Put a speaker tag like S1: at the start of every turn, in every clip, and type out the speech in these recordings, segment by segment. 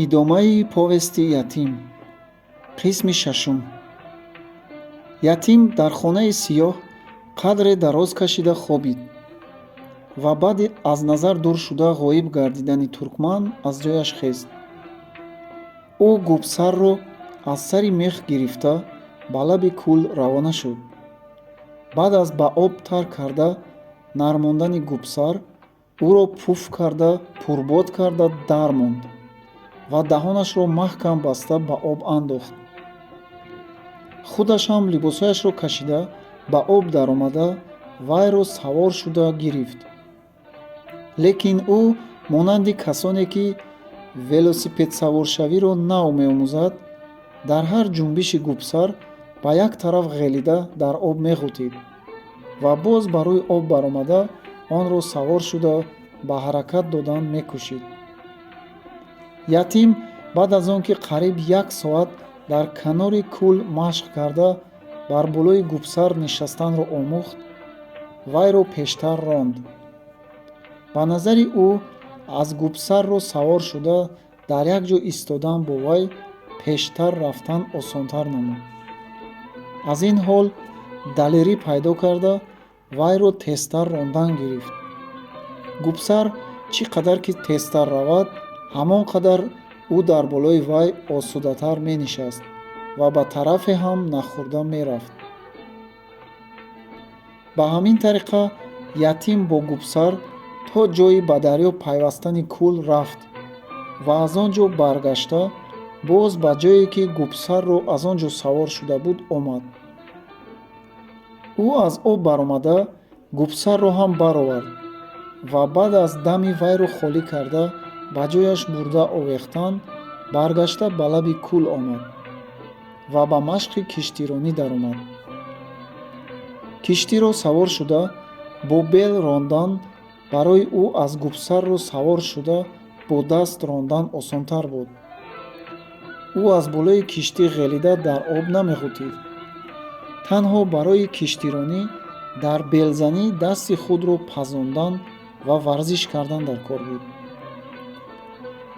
S1: идомаи повести ятим. қисми шашум. ятим дар хонаи сиёҳ қадре дароз кашида хобид ва баъди аз назар дур шуда ғоиб гардидани туркман аз ҷояш хест. ӯ гупсарро аз сари мех гирифта ба лаби кӯл равона шуд. баъд аз ба об тарк карда нармондани гупсар, ӯро пуф карда пурбод карда дар монд ва даҳонашро маҳкам баста ба об андохт. худаш ҳам либосҳояшро кашида ба об даромада вайро савор шуда гирифт. лекин ӯ монанди касоне ки велосипедсаворшавиро нав меомӯзад, дар ҳар ҷунбиши гупсар ба як тараф ғелида дар об меғутид ва боз ба рӯи об баромада онро савор шуда ба ҳаракат додан мекӯшид. ятим баъд аз он ки қариб як соат дар канори кӯл машқ карда бар болои гупсар нишастанро омӯхт, вайро пештар ронд. ба назари ӯ аз гупсарро савор шуда дар як ҷо истодан бо вай пештар рафтан осонтар намуд. аз ин ҳол далерӣ пайдо карда вайро тезтар рондан гирифт. гупсар чӣ қадар ки тезтар равад, ҳамон қадар ӯ дар болои вай осудатар менишаст ва ба тарафе ҳам нахӯрда мерафт. ба ҳамин тариқа ятим бо гупсар то ҷои ба дарё пайвастани кӯл рафт ва аз он ҷо баргашта боз ба ҷое ки гупсарро аз он ҷо савор шуда буд омад. ӯ аз об баромада гупсарро ҳам баровард ва баъд аз дами вайро холӣ карда ба ҷояш бурда овехтан, баргашта ба лаби кӯл омад ва ба машқи киштиронӣ даромад. киштиро савор шуда бо бел рондан барои ӯ аз гупсарро савор шуда бо даст рондан осонтар буд. ӯ аз болои киштӣ ғелида дар об намеғутид. танҳо барои киштиронӣ дар белзанӣ дасти худро пазондан ва варзиш кардан дар кор буд.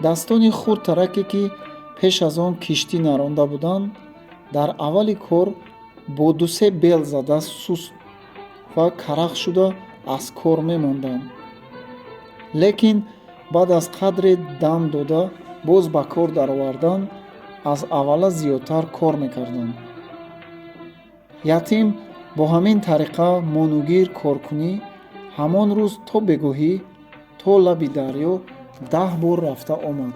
S1: дастони хурдтараке ки пеш аз он киштӣ наронда буданд, дар аввали кор бо дусе бел зада суст ва карах шуда аз кор мемонданд. лекин баъд аз қадре дам дода боз ба кор даровардан, аз аввала зиёдтар кор мекарданд. ятим бо ҳамин тариқа монугир коркунӣ ҳамон рӯз то бегоҳӣ то лаби дарё 10 бор рафта омад.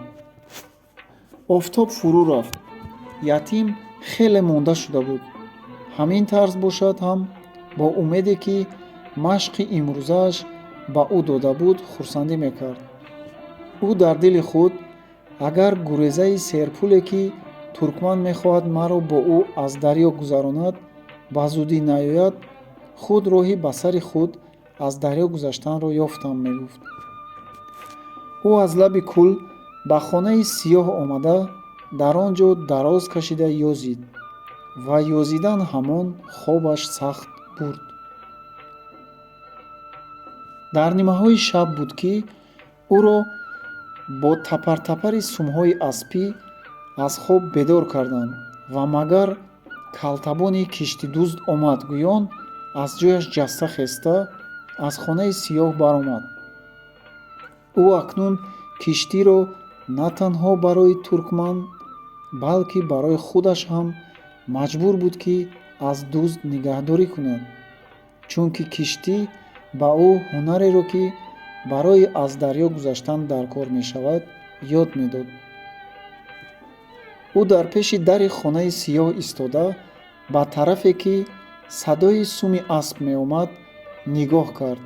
S1: офтоб фурӯ рафт. ятим хеле монда шуда буд. ҳамин тарз бошад ҳам бо умеде ки машқи имрӯзааш ба ӯ дода буд хурсандӣ мекард. ӯ дар дили худ агар гурезаи серпуле ки туркман мехоҳад маро бо ӯ аз дарё гузаронад ба зудӣ наёяд, худ роҳи ба сари худ аз дарё гузаштанро ёфтам мегуфт. ӯ аз лаби кӯл ба хонаи сиёҳ омада дар он ҷо дароз кашида ёзид ва ёзидан ҳамон хобаш сахт бурд. дар нимаҳои шаб буд ки ӯро бо тапартапари сумҳои аспӣ аз хоб бедор карданд ва магар калтабони киштидузд омад гӯён аз ҷояш ҷаста хеста аз хонаи сиёҳ баромад. ӯ акнун киштиро на танҳо барои туркман, балки барои худаш ҳам маҷбур буд ки аз дузд нигаҳдорӣ кунад, чунки киштӣ ба ӯ ҳунареро ки барои аз дарё гузаштан дар кор мешавад ёд медод. ӯ дар пеши дари хонаи сиёҳ истода ба тарафе ки садои суми асп меомад нигоҳ кард.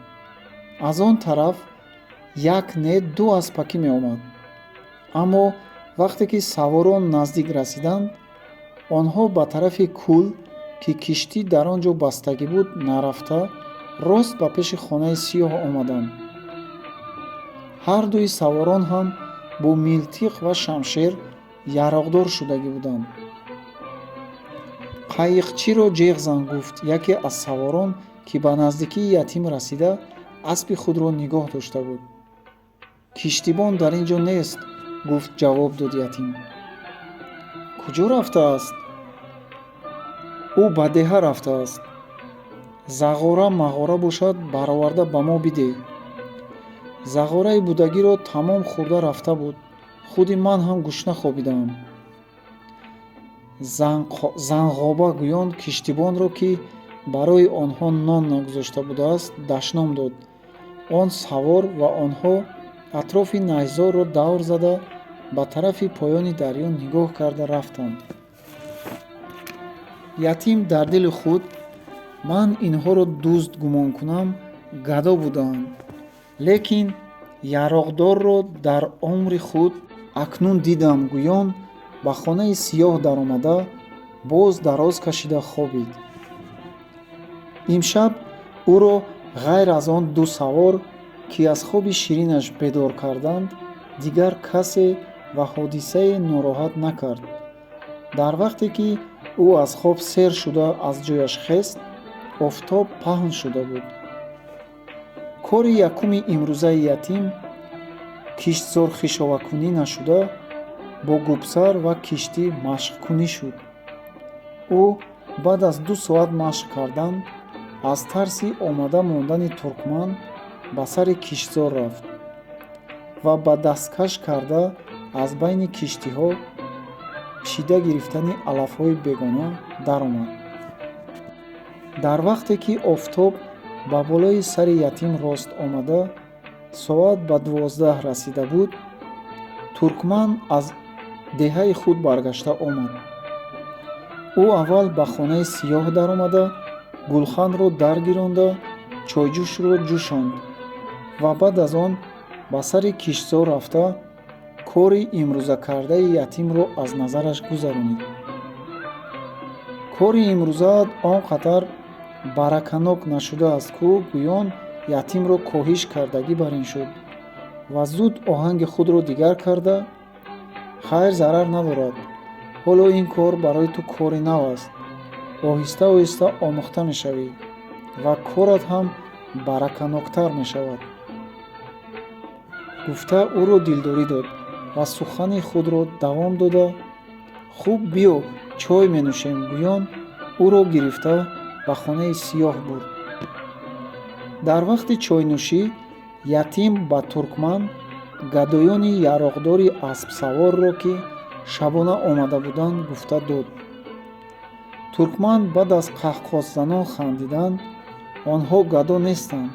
S1: аз он тараф як не ду аспакӣ меомад. аммо вақте ки саворон наздик расиданд, онҳо ба тарафи кӯл ки киштӣ дар он ҷо бастагӣ буд нарафта, рост ба пеши хонаи сиёҳ омаданд. ҳар дуи саворон ҳам бо милтиқ ва шамшер яроқдор шудагӣ буданд. қайиқчиро ҷеғ зан гуфт яке аз саворон ки ба наздикии ятим расида аспи худро нигоҳ дошта буд. киштибон дар ин ҷо нест, гуфт ҷавоб дод ятим. Куҷо рафтааст? Ӯ ба деҳа рафтааст. Зағора мағора бошад, бароварда ба мо бидеҳ. Зағораи будагиро тамом хӯрда рафта буд. Худи ман ҳам гушна хобидаам. Занғоба гӯён киштибонро, ки барои онҳо нон нагузошта будааст, дашном дод. Он савор ва онҳо атрофи найзорро давр зада ба тарафи поёни дарё нигоҳ карда рафтанд. Ятим дар дили худ: ман инҳоро дузд гумон кунам, гадо будаам. Лекин яроғдорро дар умри худ акнун дидам, гӯён ба хонаи сиёҳ даромада, боз дароз кашида хобид. Имшаб ӯро ғайр аз он ду савор, ки аз хоби ширинаш бедор карданд, дигар касе ва ҳодисае нороҳат накард. Дар вақте ки ӯ аз хоб сер шуда аз ҷояш хест, офтоб паҳн шуда буд. Кори якуми имрӯзаи ятим киштзорхишовакунӣ нашуда, бо гупсар ва киштӣ машқкунӣ шуд. ӯ баъд аз 2 соат машқ кардан, аз тарси омада мондани туркман ба сари киштзор рафт ва ба дасткаш карда аз байни киштиҳо чида гирифтани алафҳои бегона даромад. Дар вақте ки офтоб ба болои сари ятим рост омада, соат ба 12 расида буд, туркман аз деҳаи худ баргашта омад. ӯ аввал ба хонаи сиёҳ даромада, гулханро даргиронда, чойҷӯшро ҷӯшонд ва баъд аз он ба сари киштзор рафта, кори имрӯзакардаи ятимро аз назараш гузаронид. Кори имрӯзаат он қадар бараканок нашудааст, ки гӯён ятимро коҳиш кардагӣ бар ин шуд ва зуд оҳанги худро дигар карда: хайр, зарар надорад. Ҳоло ин кор барои ту кори нав аст. Оҳиста оҳиста омӯхта мешавӣ ва корат ҳам бараканоктар мешавад. Гуфта ӯро дилдорӣ дод ва сухани худро давом дода: хуб биё, чой менӯшем. гӯён ӯро гирифта ба хонаи сиёҳ бурд. Дар вақти чойнӯшӣ ятим ба туркман гадоёни яроғдори аспсаворро, ки шабона омада буданд, гуфта дод. Туркман баъд аз қаҳқоҳзанон хандидан: онҳо гадо нестанд,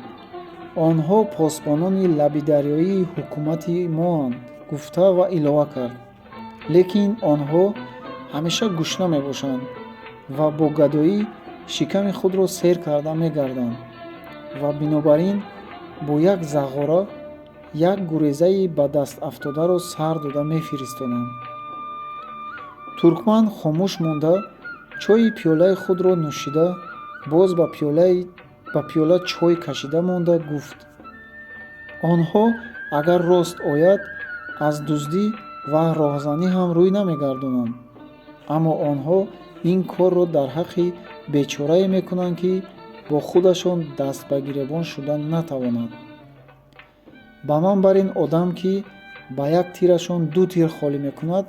S1: онҳо посбонони лаби дарёии ҳукумати моанд, гуфта ва илова кард. Лекин онҳо ҳамеша гушна мебошанд ва бо гадоӣ шиками худро сер карда мегарданд ва бинобар ин бо як зағора як гурезаи ба даст афтодаро сар дода мефиристонанд. Туркман хомӯш монда, чойи пиёлаи худро нӯшида, боз ба пиёла чой кашида монда, гуфт: онҳо агар рост ояд, аз дуздӣ ва роҳзанӣ ҳам рӯй намегардонанд. Аммо онҳо ин корро дар ҳаққи бечорае мекунанд, ки бо худашон даст ба гиребон шуда натавонад. Ба ман бар ин одам, ки ба як тирашон 2 тир холӣ мекунад,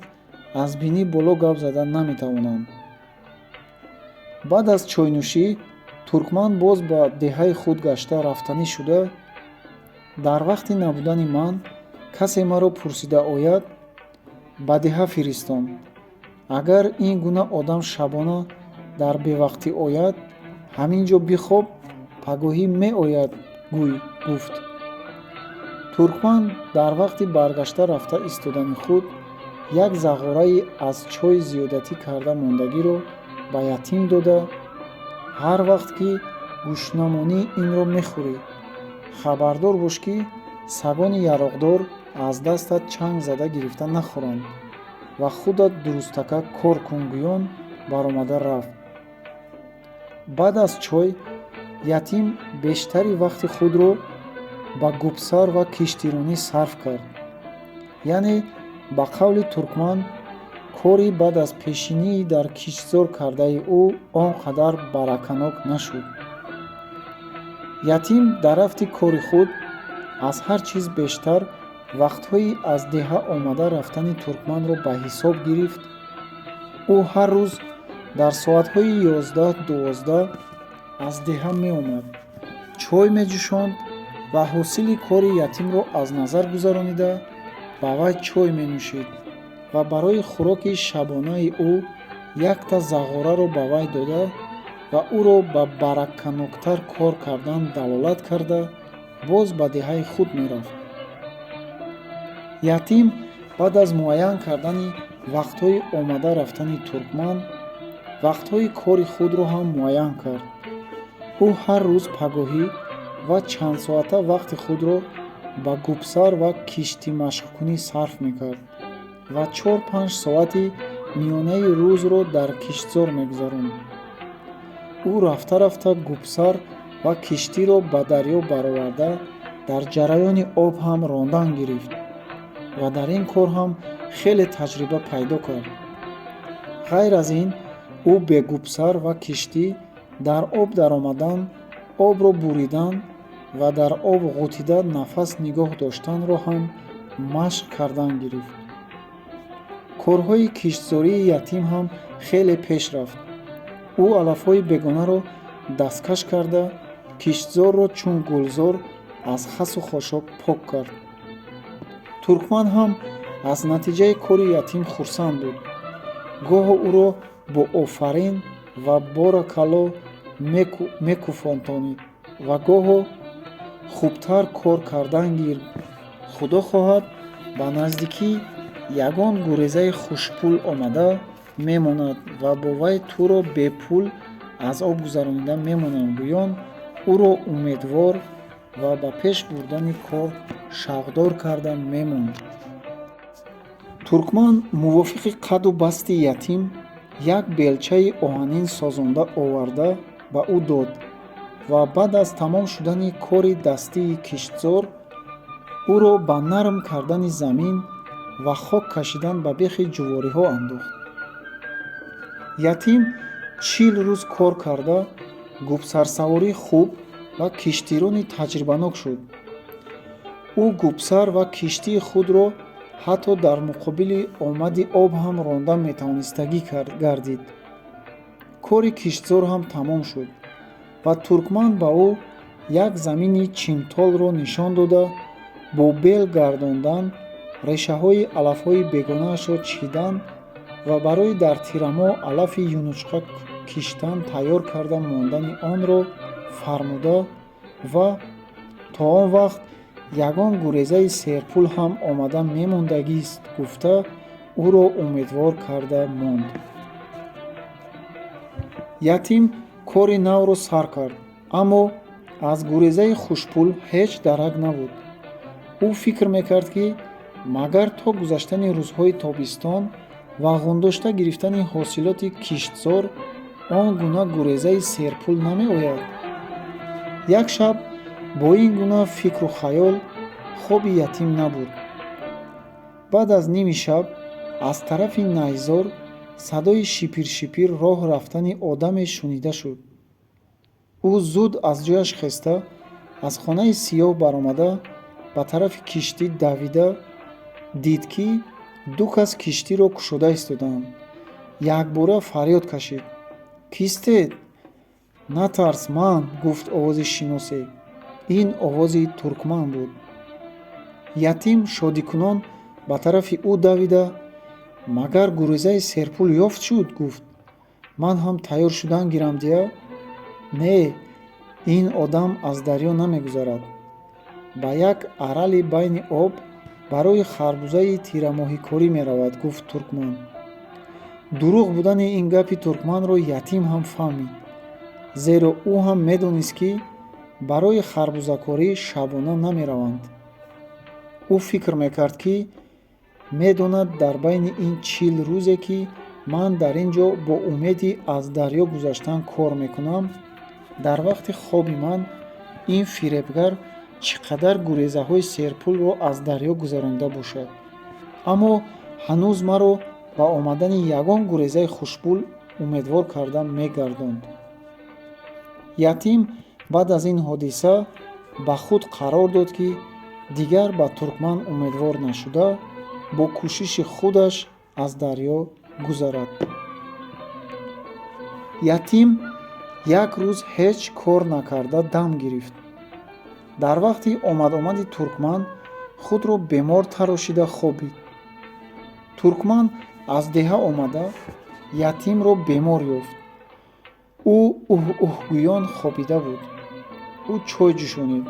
S1: аз бинӣ боло гап зада наметавонанд. Баъд аз чойнӯшӣ туркман боз ба деҳаи худ гашта рафтанӣ шуда: дар вақти набудани ман касе маро пурсида ояд, ба деҳа фиристон. Агар ин гуна одам шабона дар бевақтӣ ояд, ҳамин ҷо бихоб, пагоҳӣ меояд гӯй, гуфт. Туркман дар вақти баргашта рафта истодани худ як зағораи аз чой зиёдатӣ карда мондагиро ба ятим дода: ҳар вақт ки гушнамонӣ инро мехӯрӣ, хабардор бош, ки сагони яроғдор аз дастат чанг зада гирифта нахӯранд ва худат дурустака кор кун. гӯён баромада рафт. баъд аз чой ятим бештари вақти худро ба гупсар ва киштиронӣ сарф кард. яъне ба қавли туркман, кори баъд аз пешинии дар киштзор кардаи ӯ он қадар бараканок нашуд. Ятим дар рафти кори худ аз ҳар чиз бештар вақтҳои аз деҳа омада рафтани туркманро ба ҳисоб гирифт. ӯ ҳар рӯз дар соатҳои 11-12 аз деҳа меомад, чой меҷӯшонд ва ҳосили кори ятимро аз назар гузаронида ба вай чой менӯшид ва барои хӯроки шабонаи ӯ якта зағораро ба вай дода ва ӯро ба бараканоктар кор кардан далолат карда боз ба деҳаи худ мерафт. ятим баъд аз муайян кардани вақтҳои омада рафтани туркман, вақтҳои кори худро ҳам муайян кард. ӯ ҳар рӯз пагоҳӣ ва чандсоата вақти худро ба гупсар ва киштимашқкунӣ сарф мекард ва 4-5 соати миёнаи рӯзро дар киштзор мегузаронд. ӯ рафта гупсар ва киштиро ба дарё бароварда дар ҷараёни об ҳам рондан гирифт ва дар ин кор ҳам хеле таҷриба пайдо кард. ғайр аз ин, ӯ бе гупсар ва киштӣ дар об даромадан, обро буридан ва дар об ғӯтида нафас нигоҳ доштанро ҳам машқ кардан гирифт. корҳои киштзории ятим ҳам хеле пеш рафт. ӯ алафҳои бегонаро дасткаш карда, киштзорро чун гулзор аз хасу хошоб пок кард. туркман ҳам аз натиҷаи кори ятим хурсанд буд. гоҳо ӯро бо офарин ва боракалло мекуфонтонид ва гоҳо хубтар кор кардан гир. худо хоҳад, ба наздикӣ ягон гурезаи хушпул омада мемонад ва бо вай туро бепул аз об гузаронида мемонанд, гӯён ӯро умедвор ва ба пеш бурдани кор шавқдор карда мемонд. туркман мувофиқи қаду басти ятим як белчаи оҳанин созонда оварда ба ӯ дод ва баъд аз тамом шудани кори дастии киштзор ӯро ба нарм кардани замин ва хок кашидан ба бехи ҷувориҳо андохт. ятим 40 рӯз кор карда гупсарсаворӣ хуб ва киштирони таҷрибанок шуд. ӯ гупсар ва киштии худро ҳатто дар муқобили омади об ҳам ронда метавонистагӣ гардид. кори киштзор ҳам тамом шуд ва туркман ба ӯ як замини чимтолро нишон дода, бо бел гардондан, решаҳои алафҳои бегонаашро чидан ва барои дар тирамо алафи юнучқа киштан тайёр карда мондани онро фармуда ва то он вақт ягон гурезаи серпул ҳам омада мемондагист гуфта ӯро умедвор карда монд. ятим кори навро сар кард, аммо аз гурезаи хушпул ҳеҷ дарак набуд. ӯ фикр мекард, ки магар то гузаштани рӯзҳои тобистон ва ғундошта гирифтани ҳосилоти киштзор он гуна гурезаи серпул намеояд. як шаб бо ин гуна фикру хаёл хоби ятим набурд. баъд аз ними шаб аз тарафи найзор садои шипир-шипир роҳ рафтани одаме шунида шуд. ӯ зуд аз ҷояш хеста, аз хонаи сиёҳ баромада ба тарафи киштӣ давида дид, ки ду кас киштиро кушода истоданд. якбора фарёд кашид: «Кистед?» «Натарс, ман», гуфт овози шиносе. ин овози туркман буд. ятим шодикунон ба тарафи ӯ давида: «Магар гурезаи серпул ёфт шуд?» гуфт. «Ман ҳам тайёр шудан гирам дия?» «Не, ин одам аз дарё намегузарад. Ба як арали байни об барои харбузаи тирамоҳикорӣ меравад», гуфт туркман. дурӯғ будани ин гапи туркманро ятим ҳам фаҳмид, зеро ӯ ҳам медонист, ки барои харбузакорӣ шабона намераванд. ӯ фикр мекард, ки медонад дар байни ин 40 рӯзе, ки ман дар ин ҷо бо умеди аз дарё гузаштан кор мекунам, дар вақти хоби ман ин фиребгар чӣ қадар гурезаҳои серпулро аз дарё гузаронида бошад. аммо ҳанӯз маро ба омадани ягон гурезаи хушпул умедвор карда мегардонд. ятим баъд аз ин ҳодиса ба худ қарор дод, ки дигар ба туркман умедвор нашуда, бо кӯшиши худаш аз дарё гузарад. Ятим як рӯз ҳеҷ кор накарда дам гирифт. Дар вақти омадомади туркман худро бемор тарошида хобид. Туркман аз деҳа омада ятимро бемор ёфт. ӯ уҳ-уҳгӯён хобида буд. ӯ чой ҷӯшонид,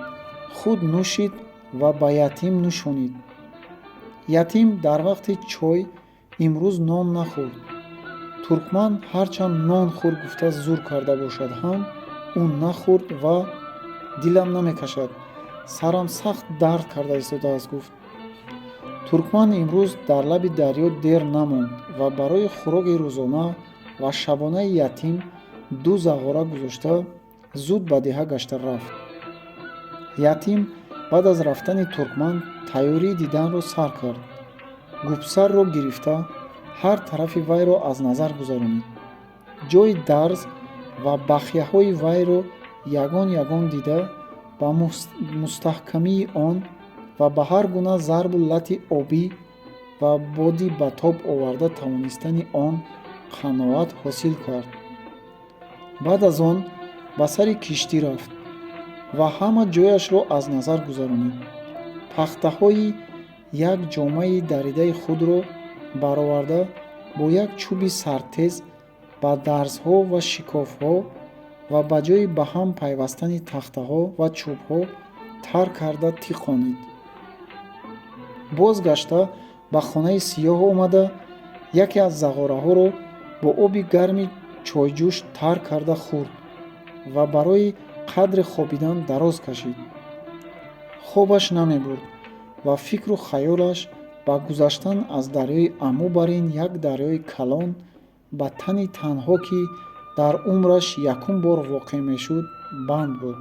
S1: худ нӯшид ва ба ятим нӯшонид. Ятим дар вақти чой имрӯз нон нахӯрд. Туркман ҳарчанд нон хӯр гуфта зур карда бошад ҳам ӯ нахӯрд ва дилам намекашад, сарам сахт дард карда истодааст гуфт. Туркман имрӯз дар лаби дарё дер намонд ва барои хӯроки рӯзона ва шабонаи ятим 2 зағора гузошта зуд ба деҳа гашта рафт. Ятим баъд аз рафтани Туркман тайёрии диданро сар кард. Гупсарро гирифта ҳар тарафи вайро аз назар гузаронид. Ҷойи дарз ва бахияҳои вайро ягон ягон дида, ба мустаҳкамии он ва ба ҳар гуна зарбу лати обӣ ва боди ба тоб оварда тавонистани он қаноат ҳосил кард. баъд аз он ба сари киштӣ рафт ва ҳама ҷояшро аз назар гузаронид. тахтаҳои як ҷомаи даридаи худро бароварда бо як чӯби сартез ба дарзҳо ва шикофҳо ва ба ҷои ба ҳам пайвастани тахтаҳо ва чӯбҳо тар карда тиқонид. Бозгашта ба хонаи сиёҳ омада яке аз зағораҳоро бо оби гарми чойҷӯш тар карда хӯрд ва барои қадри хобидан дароз кашид. хобаш намебурд ва фикру хаёлаш ба гузаштан аз дарёи амӯ бар ин як дарёи калон ба тани танҳо, ки дар умраш якум бор воқеъ мешуд, банд буд.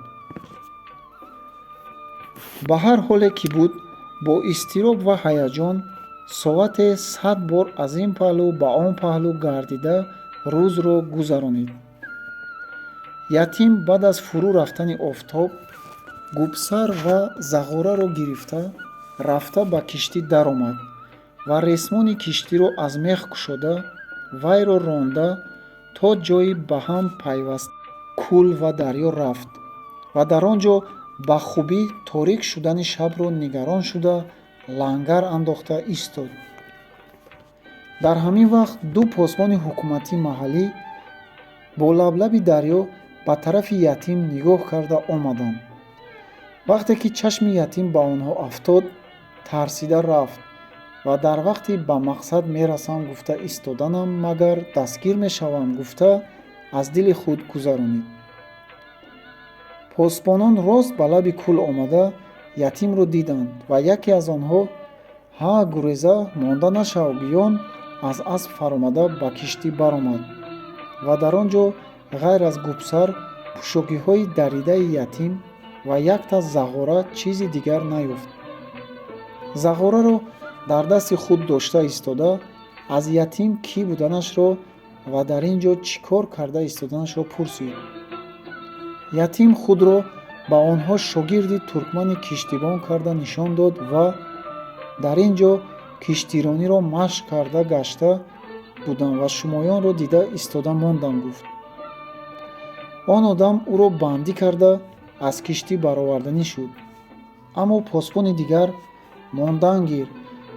S1: ба ҳар ҳоле ки буд, бо изтироб ва ҳаяҷон соате 100 бор аз ин паҳлӯ ба он паҳлӯ гардида рӯзро гузаронид. Ятим баъд аз фурӯ рафтани офтоб гупсар ва зағораро гирифта рафта ба киштӣ даромад ва ресмони киштиро аз мех кушода вайро ронда то ҷои ба ҳам пайваст кӯл ва дарё рафт ва дар он ҷо ба хубӣ торик шудани шабро нигарон шуда лангар андохта истод. дар ҳамин вақт 2 посбони ҳукуматии маҳаллӣ бо лаблаби дарё ба тарафи ятим нигоҳ карда омаданд. вақте ки чашми ятим ба онҳо афтод, тарсида рафт ва дар вақти ба мақсад мерасам гуфта истоданам магар дастгир мешавам гуфта аз дили худ гузаронид. посбонон рост ба лаби кӯл омада ятимро диданд ва яке аз онҳо «Ҳа, гуреза, монда нашав, биён» аз асп фаромада ба киштӣ баромад ва дар он ҷо ғайр аз гупсар, пӯшокиҳои даридаи ятим ва якта зағора чизи дигар наёфт. зағораро дар дасти худ дошта истода аз ятим кӣ буданашро ва дар ин ҷо чӣ кор карда истоданашро пурсид. ятим худро ба онҳо шогирди туркмани киштибон карда нишон дод ва дар ин ҷо киштирониро машқ карда гашта будам ва шумоёнро дида истода мондам гуфт. он одам ӯро бандӣ карда аз киштӣ бароварданӣ шуд. аммо посбони дигар «Мондан гир,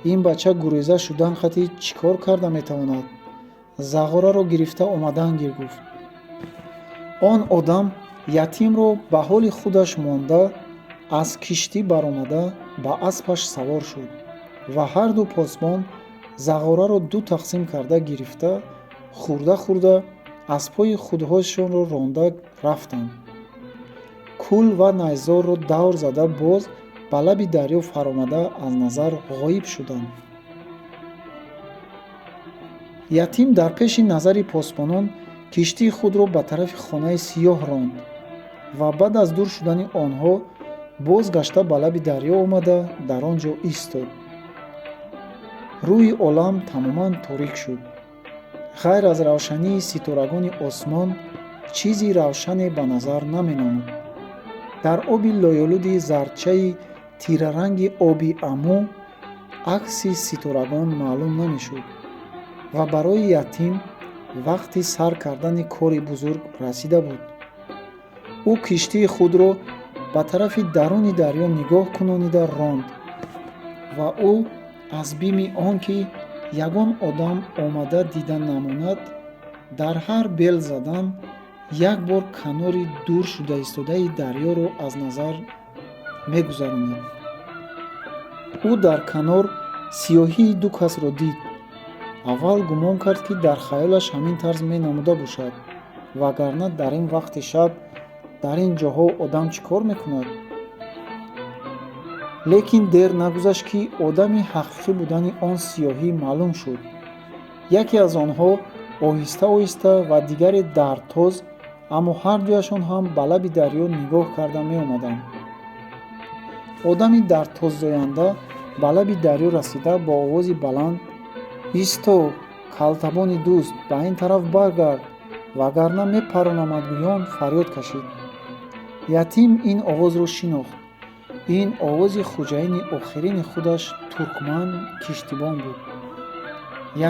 S1: ин бача гуреза шудан хати чӣ кор карда метавонад? Зағораро гирифта омадан гир» гуфт. он одам ятимро ба ҳоли худаш монда аз киштӣ баромада ба аспаш савор шуд ва ҳарду посбон зағораро 2 тақсим карда гирифта хурда хурда аспҳои худҳояшонро ронда рафтанд. кӯл ва найзорро давр зада боз ба лаби дарё фаромада аз назар ғоиб шуданд. ятим дар пеши назари посбонон киштии худро ба тарафи хонаи сиёҳ ронд ва баъд аз дур шудани онҳо бозгашта ба лаби дарё омада дар он ҷо истод. рӯи олам тамоман торик шуд. ғайр аз равшании ситорагони осмон чизи равшане ба назар наменамуд. дар оби лоёлуди зардчаи тираранги оби амӯ акси ситорагон маълум намешуд ва барои ятим вақти сар кардани кори бузург расида буд. ӯ киштии худро ба тарафи даруни дарё нигоҳ кунонида ронд ва ӯ аз бими он ки ягон одам омада дида намонад, дар ҳар бел задан як бор канори дур шуда истодаи дарёро аз назар мегузаронид. ӯ дар канор сиёҳии ду касро дид. аввал гумон кард, ки дар хаёлаш ҳамин тарз менамуда бошад, вагарна дар ин вақти шаб дар ин ҷоҳо одам чӣ кор мекунад? лекин дер нагузашт, ки одами ҳақиқӣ будани он сиёҳӣ маълум шуд. яке аз онҳо оҳиста оҳиста ва дигаре дардтоз, аммо ҳардуяшон ҳам ба лаби дарё нигоҳ карда меомаданд. одами дардтоззоянда ба лаби дарё расида бо овози баланд: «Исто, калтабони дӯст, ба ин тараф баргард, вагарна мепаронамад гӯён», фарёд кашид. ятим ин овозро шинохт. ин овози хуҷаини охирини худаш, Туркман киштибон буд.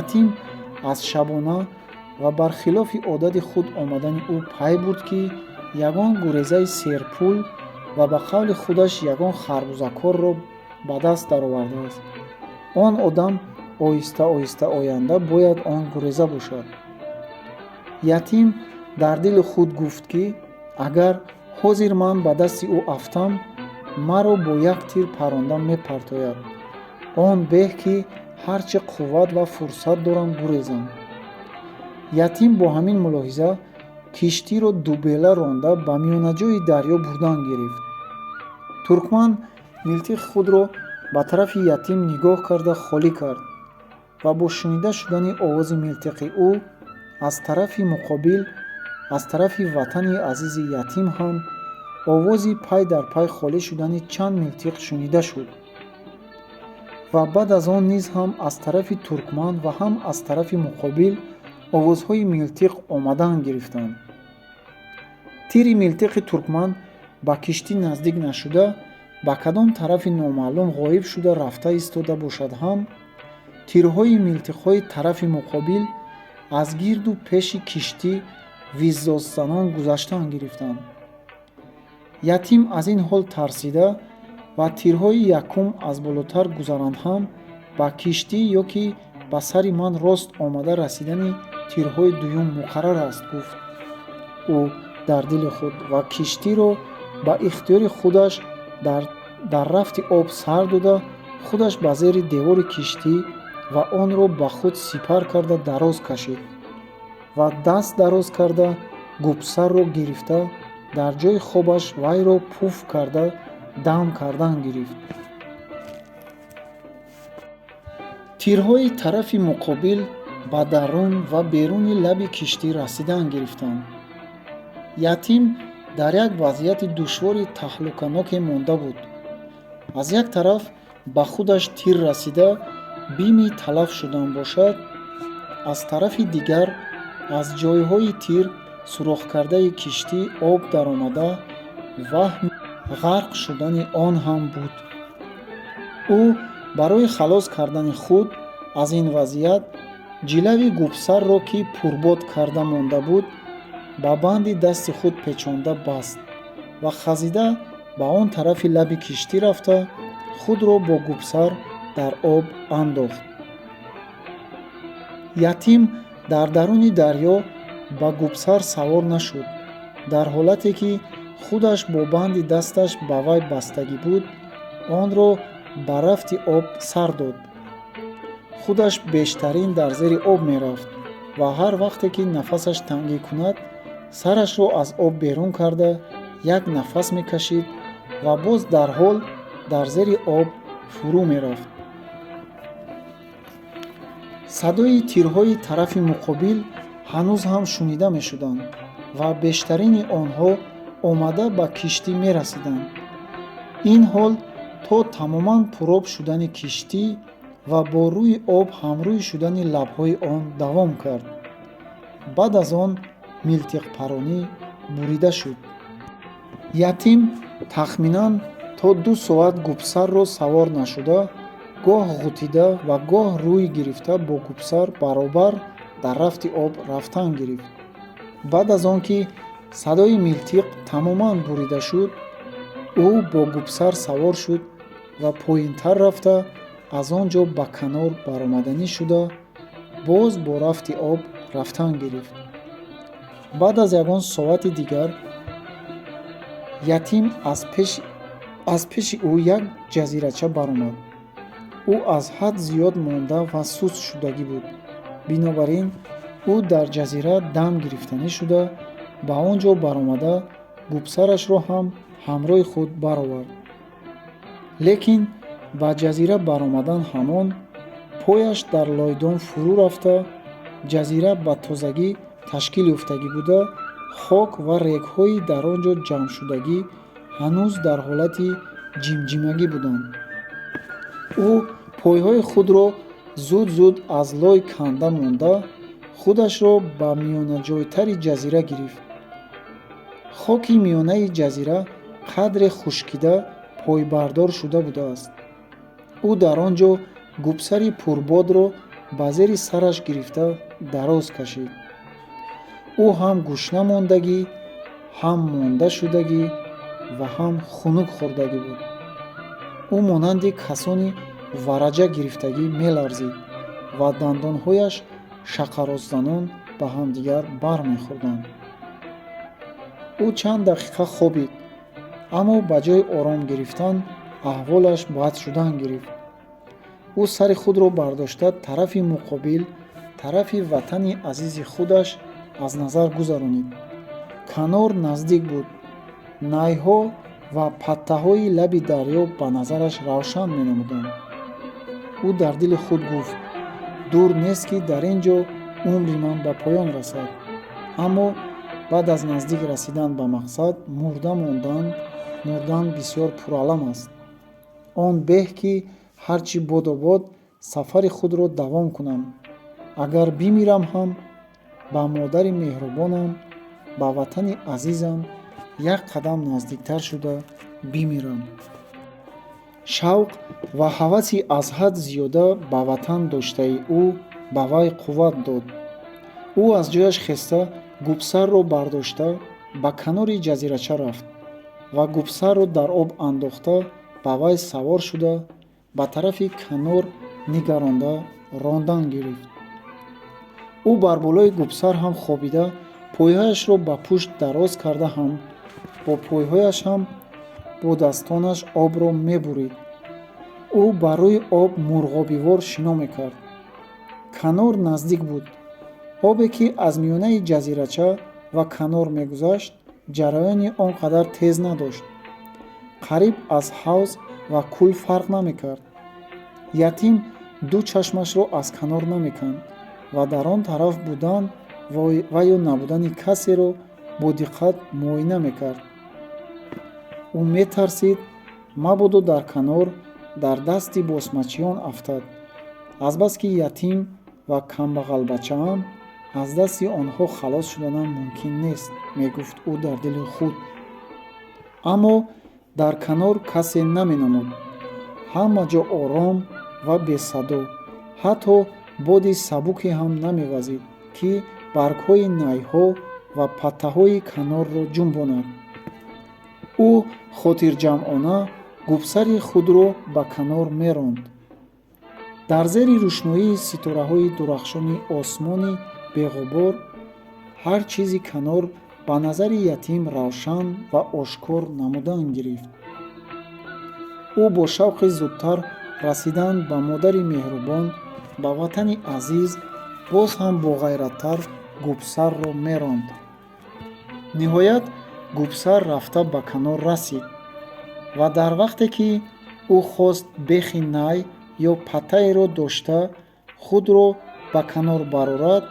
S1: ятим аз шабона ва бархилофи одати худ омадани ӯ пай бурд, ки ягон гурезаи серпул ва ба қавли худаш ягон харбузакорро ба даст даровардааст. он одам оҳиста оҳиста оянда бояд он гуреза бошад. ятим дар дили худ гуфт, ки агар ҳозир ман ба дасти ӯ афтам, маро бо як тир паронда мепартояд. он беҳ, ки ҳарчи қувват ва фурсат дорам гурезам. ятим бо ҳамин мулоҳиза киштиро дубела ронда ба миёнаҷои дарё бурдан гирифт. туркман милтиқи худро ба тарафи ятим нигоҳ карда холӣ кард ва бо шунида шудани овози милтиқи ӯ аз тарафи муқобил, аз тарафи ватани азизи ятим ҳам овози пай дар пай холӣ шудани чанд милтиқ шунида шуд. ва баъд аз он низ ҳам аз тарафи туркман ва ҳам аз тарафи муқобил овозҳои милтиқ омадан гирифтанд. тири милтиқи туркман ба киштӣ наздик нашуда, ба кадом тарафи номаълум ғоиб шуда рафта истода бошад ҳам, тирҳои милтиқҳои тарафи муқобил аз гирду пеши киштӣ виззоззанон гузаштан гирифтанд. ятим аз ин ҳол тарсида ва тирҳои якум аз болотар гузаранд ҳам ба киштӣ ё ки ба сари ман рост омада расидани тирҳои дуюм муқаррар аст, гуфт ӯ дар дили худ ва киштиро ба ихтиёри худаш дар рафти об сар дода, худаш ба зери девори киштӣ ва онро ба худ сипар карда дароз кашид ва даст дароз карда гупсарро гирифта дар ҷои хобаш вайро пуф карда дам кардан гирифт. тирҳои тарафи муқобил ба дарун ва беруни лаби киштӣ расидан гирифтанд. ятим дар як вазъияти душвори таҳлуканоке монда буд. аз як тараф ба худаш тир расида бими талаф шудан бошад, аз тарафи дигар аз ҷойҳои тир сурохкардаи киштӣ об даромада ваҳми ғарқ шудани он ҳам буд. ӯ барои халос кардани худ аз ин вазъият ҷилави гупсарро, ки пурбод карда монда буд, ба банди дасти худ печонда баст ва хазида ба он тарафи лаби киштӣ рафта, худро бо гупсар дар об андохт. ятим дар даруни дарё ба гупсар савор нашуд. дар ҳолате ки худаш бо банди дасташ ба вай бастагӣ буд, онро ба рафти об сар дод. худаш бештарин дар зери об мерафт ва ҳар вақте ки нафасаш тангӣ кунад, сарашро аз об берун карда як нафас мекашид ва боз дарҳол дар зери об фурӯ мерафт. садои тирҳои тарафи муқобил ҳанӯз ҳам шунида мешуданд ва бештарини онҳо омада ба киштӣ мерасиданд. ин ҳол то тамоман пуроб шудани киштӣ ва бо рӯи об ҳамрӯй шудани лабҳои он давом кард. баъд аз он милтиқпаронӣ бурида шуд. ятим тахминан то 2 соат гупсарро савор нашуда, гоҳ ғутида ва гоҳ рӯй гирифта бо гупсар баробар дар рафти об рафтан гирифт. баъд аз он ки садои милтиқ тамоман бурида шуд, ӯ бо гупсар савор шуд ва поинтар рафта аз он ҷо ба канор баромаданӣ шуда, боз бо рафти об рафтан гирифт. баъд аз ягон соати дигар ятим аз пеши ӯ як ҷазирача баромад. ӯ аз ҳад зиёд монда ва суст шудагӣ буд. бинобар ин ӯ дар ҷазира дам гирифтанӣ шуда, ба он ҷо баромада гупсарашро ҳам ҳамроҳи худ баровард. лекин ба ҷазира баромадан ҳамон пояш дар лойдон фурӯ рафта, ҷазира ба тозагӣ ташкил ёфтагӣ буда, хок ва регҳои дар он ҷо ҷамъшудагӣ ҳанӯз дар ҳолати ҷимҷимагӣ буданд. ӯ пойҳои худро зуд зуд аз лой канда монда, худашро ба миёнаҷойтари ҷазира гирифт. хоки миёнаи ҷазира қадре хушкида пойбардор шуда будааст. ӯ дар он ҷо гупсари пурбодро ба зери сараш гирифта дароз кашид. ӯ ҳам гушна мондагӣ, ҳам монда шудагӣ ва ҳам хунук хӯрдагӣ буд. ӯ монанди касони вараҷа гирифтагӣ меларзид ва дандонҳояш шақароззанон ба ҳамдигар бармехӯрданд. ӯ чанд дақиқа хобид, аммо ба ҷои ором гирифтан аҳволаш бад шудан гирифт. ӯ сари худро бардошта тарафи муқобил, тарафи ватани азизи худаш аз назар гузаронид. канор наздик буд. найҳо ва паттаҳои лаби дарё ба назараш равшан менамуданд. ӯ дар дили худ гуфт: дур нест ки дар ин ҷо умри ман ба поён расад. аммо баъд аз наздик расидан ба мақсад мурдан бисёр пуралам аст. он беҳ ки ҳарчи бодобод сафари худро давом кунам. агар бимирам ҳам ба модари меҳрубонам, ба ватани азизам як қадам наздиктар шуда бимирам. шавқ ва ҳаваси аз ҳад зиёда ба ватан доштаи ӯ ба вай қувват дод. ӯ аз ҷояш хеста гупсарро бардошта ба канори ҷазирача рафт ва гупсарро дар об андохта ба вай савор шуда ба тарафи канор нигаронда рондан гирифт. ӯ бар болои гупсар ҳам хобида, пойҳояшро ба пушт дароз карда ҳам бо пойҳояш ҳам бо дастонаш обро мебурид. ӯ ба рӯи об мурғобивор шино мекард. канор наздик буд. обе ки аз миёнаи ҷазирача ва канор мегузашт, ҷараёни он қадар тез надошт. қариб аз ҳавз ва кӯл фарқ намекард. ятим ду чашмашро аз канор намеканд ва дар он тараф будан ва ё набудани касеро бо диққат муоина мекард. ӯ метарсид мабодо дар канор дар дасти босмачиён афтад. азбаски ятим ва камбағалбачаам, аз дасти онҳо халос шуданам мумкин нест, мегуфт ӯ дар дили худ. аммо дар канор касе наменамуд. ҳама ҷо ором ва бесадо, ҳатто боди сабуке ҳам намевазид, ки баргҳои найҳо ва паттаҳои канорро ҷунбонад. ӯ хотирҷамъона гупсари худро ба канор меронд. дар зери рӯшноии ситораҳои дурахшони осмони беғубор, ҳар чизи канор ба назари ятим равшан ва ошкор намудан гирифт. ӯ бо шавқи зудтар расидан ба модари меҳрубон, ба ватани азиз, боз ҳам бо ғайраттар гупсарро меронд. ниҳоят гупсар рафта ба канор расид ва дар вақте ки ӯ хост бехи най ё паттаеро дошта худро ба канор барорад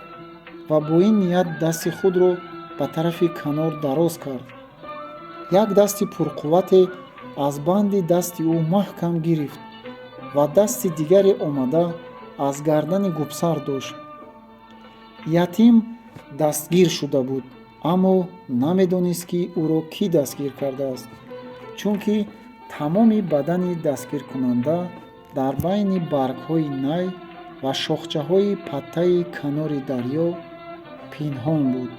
S1: ва бо ин ният дасти худро ба тарафи канор дароз кард. як дасти пурқуввате аз банди дасти ӯ маҳкам гирифт ва дасти дигаре омада аз гардани гупсар дошт. ятим дастгир шуда буд, аммо намедонист ки ӯро кӣ дастгир кардааст, чунки тамоми бадани дастгиркунанда дар байни баргҳои най ва шохчаҳои паттаи канори дарё пинҳон буд.